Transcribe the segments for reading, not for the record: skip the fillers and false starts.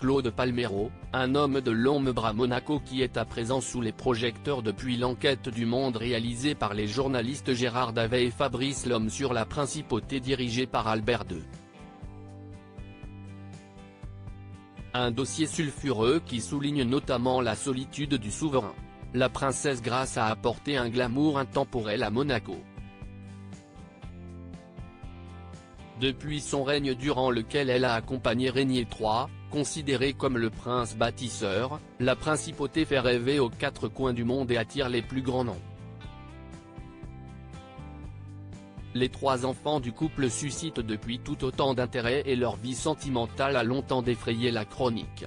Claude Palmero, un homme de l'ombre à Monaco qui est à présent sous les projecteurs depuis l'enquête du Monde réalisée par les journalistes Gérard Davet et Fabrice Lhomme sur la principauté dirigée par Albert II. Un dossier sulfureux qui souligne notamment la solitude du souverain. La princesse Grace a apporté un glamour intemporel à Monaco. Depuis son règne durant lequel elle a accompagné Régnier III, considéré comme le prince bâtisseur, la principauté fait rêver aux quatre coins du monde et attire les plus grands noms. Les trois enfants du couple suscitent depuis tout autant d'intérêt et leur vie sentimentale a longtemps défrayé la chronique.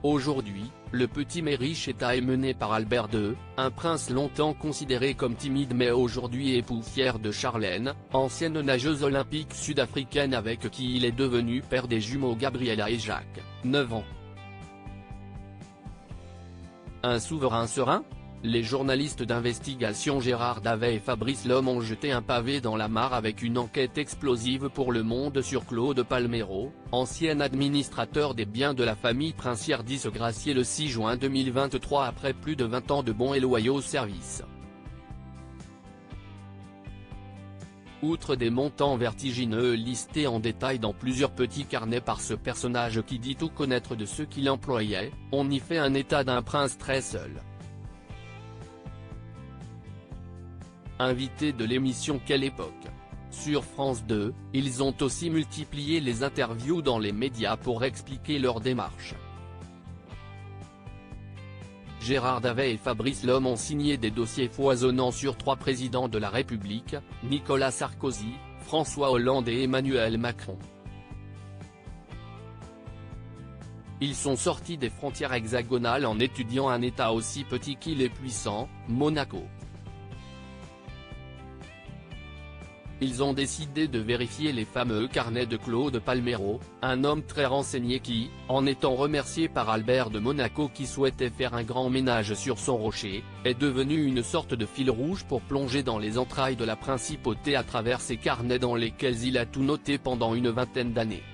Aujourd'hui, le petit mais riche État est mené par Albert II, un prince longtemps considéré comme timide mais aujourd'hui époux fier de Charlène, ancienne nageuse olympique sud-africaine avec qui il est devenu père des jumeaux Gabriella et Jacques, 9 ans. Un souverain serein ? Les journalistes d'investigation Gérard Davet et Fabrice Lhomme ont jeté un pavé dans la mare avec une enquête explosive pour Le Monde sur Claude Palmero, ancien administrateur des biens de la famille princière disgracié le 6 juin 2023 après plus de 20 ans de bons et loyaux services. Outre des montants vertigineux listés en détail dans plusieurs petits carnets par ce personnage qui dit tout connaître de ceux qui l'employaient, on y fait un état d'un prince très seul. Invité de l'émission Quelle époque ? Sur France 2, ils ont aussi multiplié les interviews dans les médias pour expliquer leur démarche. Gérard Davet et Fabrice Lhomme ont signé des dossiers foisonnants sur 3 présidents de la République, Nicolas Sarkozy, François Hollande et Emmanuel Macron. Ils sont sortis des frontières hexagonales en étudiant un État aussi petit qu'il est puissant, Monaco. Ils ont décidé de vérifier les fameux carnets de Claude Palmero, un homme très renseigné qui, en étant remercié par Albert de Monaco qui souhaitait faire un grand ménage sur son rocher, est devenu une sorte de fil rouge pour plonger dans les entrailles de la principauté à travers ces carnets dans lesquels il a tout noté pendant une vingtaine d'années.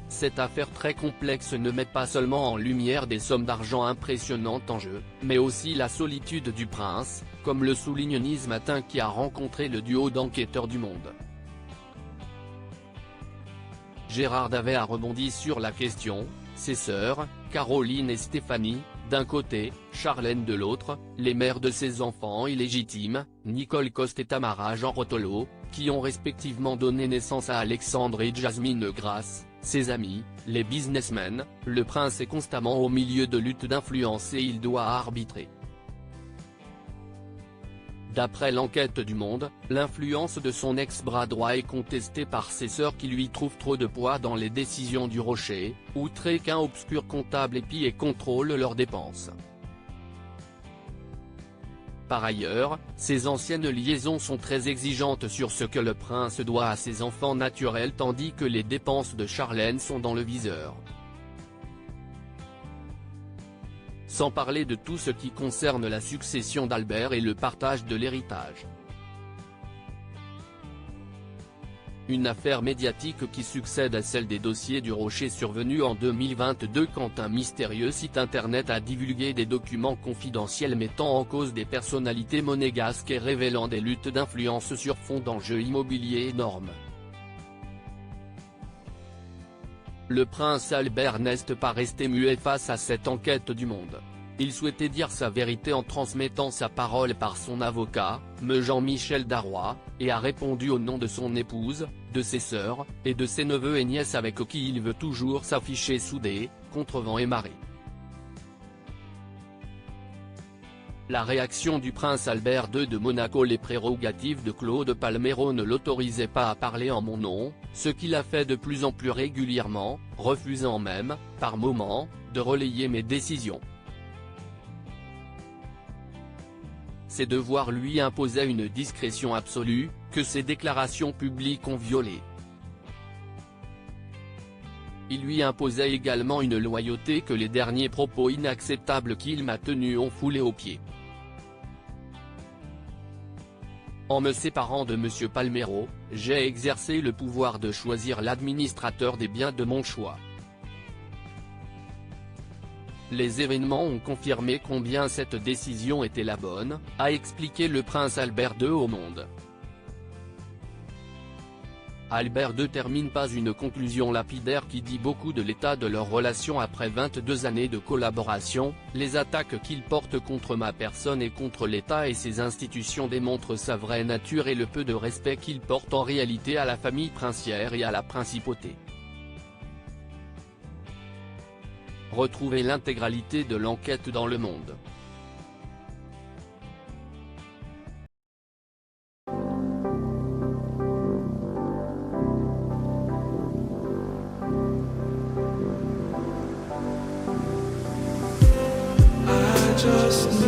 Cette affaire très complexe ne met pas seulement en lumière des sommes d'argent impressionnantes en jeu, mais aussi la solitude du prince, comme le souligne Nice Matin qui a rencontré le duo d'enquêteurs du Monde. Gérard Davet a rebondi sur la question, ses sœurs, Caroline et Stéphanie, d'un côté, Charlène de l'autre, les mères de ses enfants illégitimes, Nicole Coste et Tamara Jean Rotolo, qui ont respectivement donné naissance à Alexandre et Jasmine Grace, ses amis, les businessmen, le prince est constamment au milieu de luttes d'influence et il doit arbitrer. D'après l'enquête du Monde, l'influence de son ex-bras droit est contestée par ses sœurs qui lui trouvent trop de poids dans les décisions du Rocher, outré qu'un obscur comptable épie et contrôle leurs dépenses. Par ailleurs, ces anciennes liaisons sont très exigeantes sur ce que le prince doit à ses enfants naturels tandis que les dépenses de Charlène sont dans le viseur. Sans parler de tout ce qui concerne la succession d'Albert et le partage de l'héritage. Une affaire médiatique qui succède à celle des dossiers du Rocher survenue en 2022 quand un mystérieux site internet a divulgué des documents confidentiels mettant en cause des personnalités monégasques et révélant des luttes d'influence sur fond d'enjeux immobiliers énormes. Le prince Albert n'est pas resté muet face à cette enquête du Monde. Il souhaitait dire sa vérité en transmettant sa parole par son avocat, me Jean-Michel Darrois, et a répondu au nom de son épouse, de ses sœurs, et de ses neveux et nièces avec qui il veut toujours s'afficher soudé, contre vent et marée. La réaction du prince Albert II de Monaco. Les prérogatives de Claude Palmero ne l'autorisaient pas à parler en mon nom, ce qu'il a fait de plus en plus régulièrement, refusant même, par moments, de relayer mes décisions. Ses devoirs lui imposaient une discrétion absolue, que ses déclarations publiques ont violée. Il lui imposait également une loyauté que les derniers propos inacceptables qu'il m'a tenus ont foulé aux pieds. En me séparant de M. Palmero, j'ai exercé le pouvoir de choisir l'administrateur des biens de mon choix. Les événements ont confirmé combien cette décision était la bonne, a expliqué le prince Albert II au Monde. Albert II termine pas une conclusion lapidaire qui dit beaucoup de l'état de leur relation après 22 années de collaboration. Les attaques qu'il porte contre ma personne et contre l'État et ses institutions démontrent sa vraie nature et le peu de respect qu'il porte en réalité à la famille princière et à la principauté. Retrouvez l'intégralité de l'enquête dans Le Monde. Just